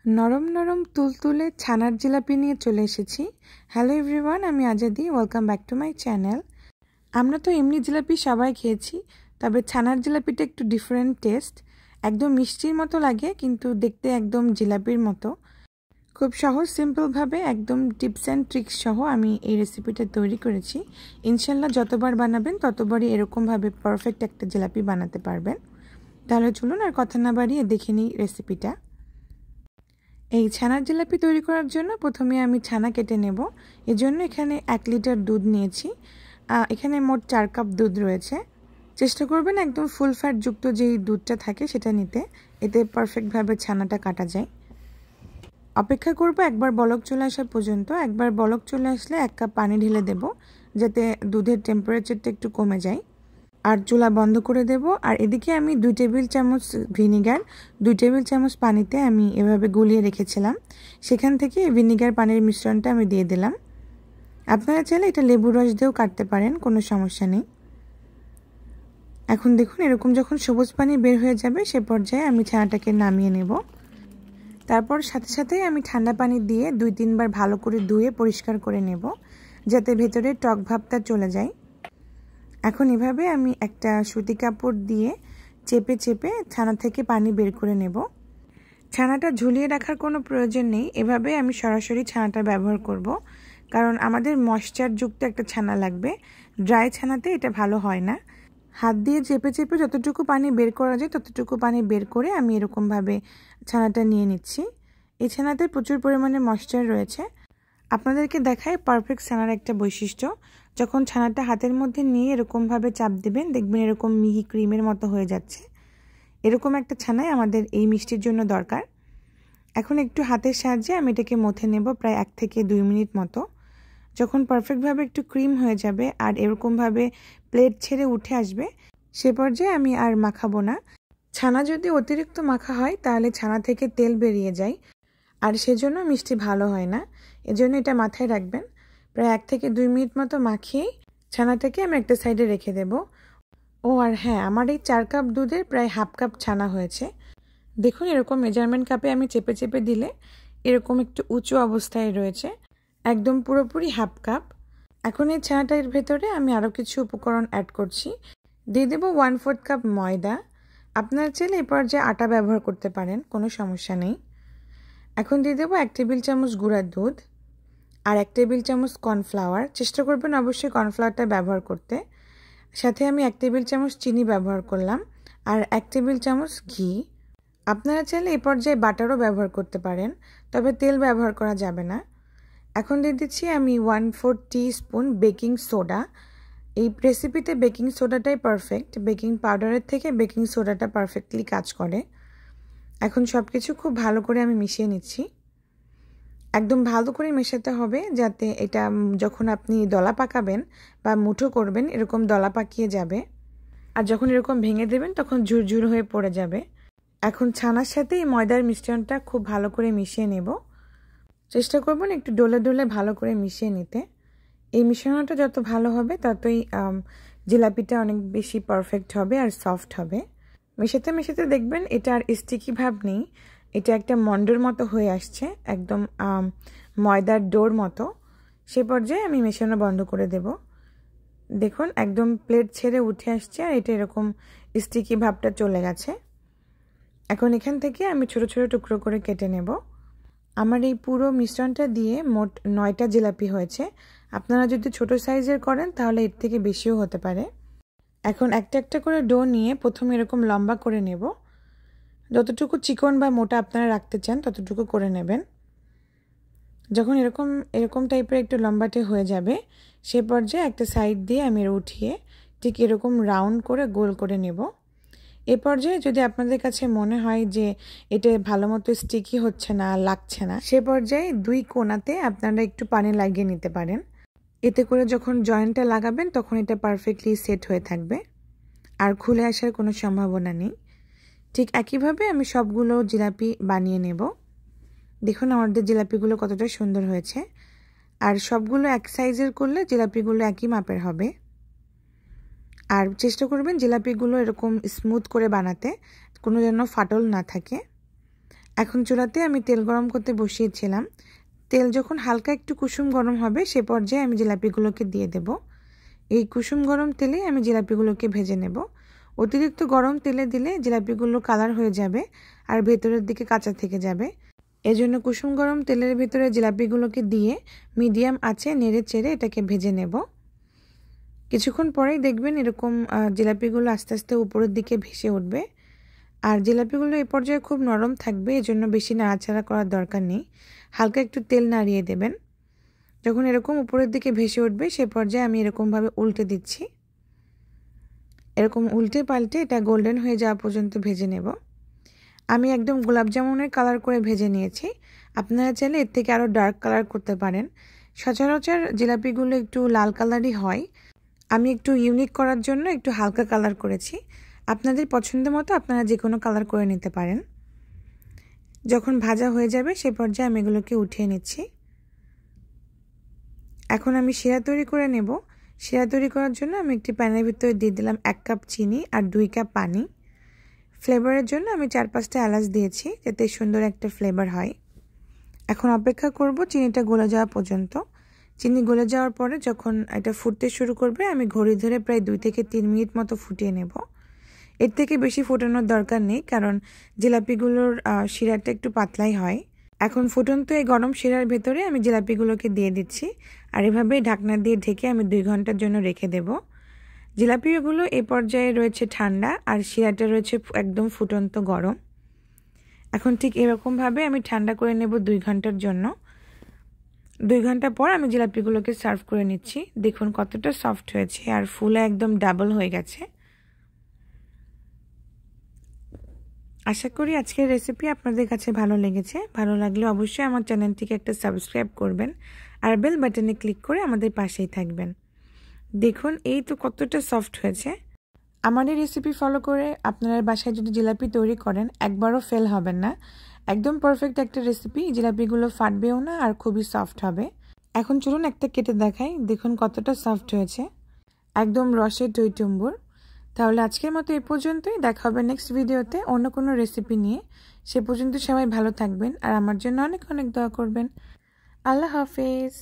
নরম নরম তুলতুলে ছানার জিলাপি নিয়ে চলে এসেছি। হ্যালো এভরিওয়ান, আমি Azadi. Welcome back to my channel. আমরা তো এমনি জিলাপি সবাই খেয়েছি, তবে ছানার জিলাপিটা একটু ডিফারেন্ট টেস্ট। একদম মিষ্টির মতো লাগে, কিন্তু দেখতে একদম জিলাপির মতো। খুব সহজ সিম্পলভাবে একদম টিপস অ্যান্ড ট্রিক্স সহ আমি এই রেসিপিটা তৈরি করেছি। ইনশাল্লাহ যতবার বানাবেন ততবারই এরকমভাবে পারফেক্ট একটা জিলাপি বানাতে পারবেন। তাহলে চলুন আর কথা না বাড়িয়ে দেখে নিই রেসিপিটা। এই ছানার জিলাপি তৈরি করার জন্য প্রথমে আমি ছানা কেটে নেব। এজন্য এখানে 1 লিটার দুধ নিয়েছি। এখানে মোট 4 কাপ দুধ রয়েছে। চেষ্টা করবেন একদম ফুল ফ্যাট যুক্ত যেই দুধটা থাকে সেটা নিতে, এতে পারফেক্টভাবে ছানাটা কাটা যায়। অপেক্ষা করব একবার বলক চলে আসা পর্যন্ত। একবার বলক চলে আসলে 1 কাপ পানি ঢেলে দেব, যাতে দুধের টেম্পারেচারটা একটু কমে যায়। আর চুলা বন্ধ করে দেব। আর এদিকে আমি 2 টেবিল চামচ ভিনিগার 2 টেবিল চামচ পানিতে আমি এভাবে গুলিয়ে রেখেছিলাম, সেখান থেকে ভিনিগার পানির মিশ্রণটা আমি দিয়ে দিলাম। আপনারা চাইলে এটা লেবু রস দিয়েও কাটতে পারেন, কোনো সমস্যা নেই। এখন দেখুন এরকম যখন সবুজ পানি বের হয়ে যাবে সে পর্যায়ে আমি ছানাটাকে নামিয়ে নেব। তারপর সাথে সাথেই আমি ঠান্ডা পানি দিয়ে 2-3 বার ভালো করে ধুয়ে পরিষ্কার করে নেব, যাতে ভেতরে টক ভাবটা চলে যায়। এখন এভাবে আমি একটা সুতি কাপড় দিয়ে চেপে চেপে ছানা থেকে পানি বের করে নেব। ছানাটা ঝুলিয়ে রাখার কোনো প্রয়োজন নেই, এভাবে আমি সরাসরি ছানাটা ব্যবহার করব, কারণ আমাদের ময়েশ্চারযুক্ত একটা ছানা লাগবে। ড্রাই ছানাতে এটা ভালো হয় না। হাত দিয়ে চেপে চেপে যতটুকু পানি বের করা যায় ততটুকু পানি বের করে আমি এরকমভাবে ছানাটা নিয়ে নিচ্ছি। এই ছানাতে প্রচুর পরিমাণে ময়েশ্চার রয়েছে। আপনাদেরকে দেখায় পারফেক্ট ছানার একটা বৈশিষ্ট্য। যখন ছানাটা হাতের মধ্যে নিয়ে এরকমভাবে চাপ দেবেন, দেখবেন এরকম মিহি ক্রিমের মতো হয়ে যাচ্ছে। এরকম একটা ছানাই আমাদের এই মিষ্টির জন্য দরকার। এখন একটু হাতের সাহায্যে আমি এটাকে মথে নেব প্রায় 1 থেকে 2 মিনিট মতো। যখন পারফেক্টভাবে একটু ক্রিম হয়ে যাবে আর এরকমভাবে প্লেট ছেড়ে উঠে আসবে, সে পর্যায়ে আমি আর মাখাবো না। ছানা যদি অতিরিক্ত মাখা হয় তাহলে ছানা থেকে তেল বেরিয়ে যায়, আর সেজন্য মিষ্টি ভালো হয় না। এজন্য এটা মাথায় রাখবেন। প্রায় 1 থেকে 2 মিনিট মতো মাখিয়ে ছানাটাকে আমি একটা সাইডে রেখে দেব। ও আর হ্যাঁ, আমার এই 4 কাপ দুধের প্রায় হাফ কাপ ছানা হয়েছে। দেখুন এরকম মেজারমেন্ট কাপে আমি চেপে চেপে দিলে এরকম একটু উঁচু অবস্থায় রয়েছে, একদম পুরোপুরি হাফ কাপ। এখন এই ছানাটার ভেতরে আমি আরও কিছু উপকরণ অ্যাড করছি। দিয়ে দেবো 1/4 কাপ ময়দা। আপনারা চাইলে এই পর্যায়ে আটা ব্যবহার করতে পারেন, কোনো সমস্যা নেই। এখন দিয়ে দেবো 1 টেবিল চামচ গুঁড়া দুধ আর 1 টেবিল চামচ কর্নফ্লাওয়ার। চেষ্টা করবেন অবশ্যই কর্নফ্লাওয়ারটা ব্যবহার করতে। সাথে আমি 1 টেবিল চামচ চিনি ব্যবহার করলাম আর 1 টেবিল চামচ ঘি। আপনারা চাইলে এই পর্যায়ে বাটারও ব্যবহার করতে পারেন, তবে তেল ব্যবহার করা যাবে না। এখন দিয়ে দিচ্ছি আমি 1/4 টিস্পুন বেকিং সোডা। এই রেসিপিতে বেকিং সোডাটাই পারফেক্ট। বেকিং পাউডারের থেকে বেকিং সোডাটা পারফেক্টলি কাজ করে। এখন সব কিছু খুব ভালো করে আমি মিশিয়ে নিচ্ছি। একদম ভালো করে মেশাতে হবে, যাতে এটা যখন আপনি দলা পাকাবেন বা মুঠো করবেন এরকম দলা পাকিয়ে যাবে, আর যখন এরকম ভেঙে দেবেন তখন ঝুরঝুর হয়ে পড়ে যাবে। এখন ছানার সাথে এই ময়দার মিশ্রণটা খুব ভালো করে মিশিয়ে নেব। চেষ্টা করবেন একটু ডলে ডলে ভালো করে মিশিয়ে নিতে। এই মিশ্রণটা যত ভালো হবে ততই জিলাপিটা অনেক বেশি পারফেক্ট হবে আর সফট হবে। মেশাতে মেশাতে দেখবেন এটা আর স্টিকি ভাব নেই, এটা একটা মন্ডর মতো হয়ে আসছে, একদম ময়দার ডোর মতো। সে পর্যায়ে আমি মেশানো বন্ধ করে দেব। দেখুন একদম প্লেট ছেড়ে উঠে আসছে আর এটা এরকম স্টিকি ভাবটা চলে গেছে। এখন এখান থেকে আমি ছোট ছোট টুকরো করে কেটে নেব। আমার এই পুরো মিশ্রণটা দিয়ে মোট 9টা জিলাপি হয়েছে। আপনারা যদি ছোট সাইজের করেন তাহলে এর থেকে বেশিও হতে পারে। এখন একটা একটা করে ডো নিয়ে প্রথমে এরকম লম্বা করে নেব। যতটুকু চিকন বা মোটা আপনারা রাখতে চান ততটুকু করে নেবেন। যখন এরকম টাইপের একটু লম্বাটে হয়ে যাবে সে পর্যায়ে একটা সাইড দিয়ে আমি উঠিয়ে ঠিক এরকম রাউন্ড করে গোল করে নেব। এ পর্যায়ে যদি আপনাদের কাছে মনে হয় যে এটা ভালো মতো স্টিকি হচ্ছে না, লাগছে না, সে পর্যায়ে 2 কোণাতে আপনারা একটু পানি লাগিয়ে নিতে পারেন। এতে করে যখন জয়েন্টটা লাগাবেন তখন এটা পারফেক্টলি সেট হয়ে থাকবে আর খুলে আসার কোনো সম্ভাবনা নেই। ঠিক একইভাবে আমি সবগুলো জিলাপি বানিয়ে নেব। দেখুন আমাদের জিলাপিগুলো কতটা সুন্দর হয়েছে। আর সবগুলো এক সাইজের করলে জিলাপিগুলো একই মাপের হবে। আর চেষ্টা করবেন জিলাপিগুলো এরকম স্মুথ করে বানাতে, কোনো যেন ফাটল না থাকে। এখন চুলাতে আমি তেল গরম করতে বসিয়েছিলাম। তেল যখন হালকা একটু কুসুম গরম হবে সে পর্যায়ে আমি জিলাপিগুলোকে দিয়ে দেব। এই কুসুম গরম তেলে আমি জিলাপিগুলোকে ভেজে নেব। অতিরিক্ত গরম তেলে দিলে জিলাপিগুলো কালার হয়ে যাবে আর ভেতরের দিকে কাঁচা থেকে যাবে। এজন্য কুসুম গরম তেলের ভিতরে জিলাপিগুলোকে দিয়ে মিডিয়াম আঁচে নেড়ে চেড়ে এটাকে ভেজে নেব। কিছুক্ষণ পরেই দেখবেন এরকম জিলাপিগুলো আস্তে আস্তে উপরের দিকে ভেসে উঠবে। আর জিলাপিগুলো এই পর্যায়ে খুব নরম থাকবে, এজন্য বেশি নাড়াচাড়া করার দরকার নেই। হালকা একটু তেল নাড়িয়ে দেবেন। যখন এরকম উপরের দিকে ভেসে উঠবে সে পর্যায়ে আমি এরকমভাবে উল্টে দিচ্ছি। এরকম উল্টে পাল্টে এটা গোল্ডেন হয়ে যাওয়া পর্যন্ত ভেজে নেব। আমি একদম গোলাপ জামুনের কালার করে ভেজে নিয়েছি। আপনারা চাইলে এর থেকে আরও ডার্ক কালার করতে পারেন। সচরাচর জিলাপিগুলো একটু লাল কালারই হয়, আমি একটু ইউনিক করার জন্য একটু হালকা কালার করেছি। আপনাদের পছন্দ মতো আপনারা যে কোনো কালার করে নিতে পারেন। যখন ভাজা হয়ে যাবে সে পর্যায়ে আমি এগুলোকে উঠিয়ে নিচ্ছি। এখন আমি শিরা তৈরি করে নেব। শিরা তৈরি করার জন্য আমি একটি প্যানের ভিতরে দিয়ে দিলাম 1 কাপ চিনি আর 2 কাপ পানি। ফ্লেভারের জন্য আমি 4-5টা এলাচ দিয়েছি যাতে সুন্দর একটা ফ্লেভার হয়। এখন অপেক্ষা করব চিনিটা গলে যাওয়া পর্যন্ত। চিনি গলে যাওয়ার পরে যখন এটা ফুটতে শুরু করবে আমি ঘড়ি ধরে প্রায় 2 থেকে 3 মিনিট মতো ফুটিয়ে নেব। এর থেকে বেশি ফোটানোর দরকার নেই, কারণ জিলাপিগুলোর শিরাটা একটু পাতলাই হয়। এখন ফুটন্ত এই গরম শিরার ভেতরে আমি জিলাপিগুলোকে দিয়ে দিচ্ছি আর এভাবে ঢাকনা দিয়ে ঢেকে আমি 2 ঘন্টার জন্য রেখে দেব। জিলাপিগুলো এই পর্যায়ে রয়েছে ঠান্ডা আর শিরাটা রয়েছে একদম ফুটন্ত গরম। এখন ঠিক এরকমভাবে আমি ঠান্ডা করে নেব 2 ঘন্টার জন্য। 2 ঘন্টা পর আমি জিলাপিগুলোকে সার্ভ করে নিচ্ছি। দেখুন কতটা সফট হয়েছে আর ফুলে একদম ডাবল হয়ে গেছে। আশা করি আজকের রেসিপি আপনাদের কাছে ভালো লেগেছে। ভালো লাগলে অবশ্যই আমার চ্যানেলটিকে একটা সাবস্ক্রাইব করবেন আর বেল বাটনে ক্লিক করে আমাদের পাশেই থাকবেন। দেখুন এই তো কতটা সফট হয়েছে। আমার এই রেসিপি ফলো করে আপনারা বাসায় যদি জিলাপি তৈরি করেন একবারও ফেল হবেন না। একদম পারফেক্ট একটা রেসিপি, জিলাপিগুলো ফাটবেও না আর খুবই সফট হবে। এখন চলুন একটা কেটে দেখাই। দেখুন কতটা সফট হয়েছে, একদম রসে টইটুম্বুর। তাহলে আজকের মতো এই পর্যন্তই। দেখা হবে নেক্সট ভিডিওতে অন্য কোনো রেসিপি নিয়ে। সে পর্যন্ত সবাই ভালো থাকবেন আর আমার জন্য অনেক অনেক দোয়া করবেন। আল্লাহ হাফেজ।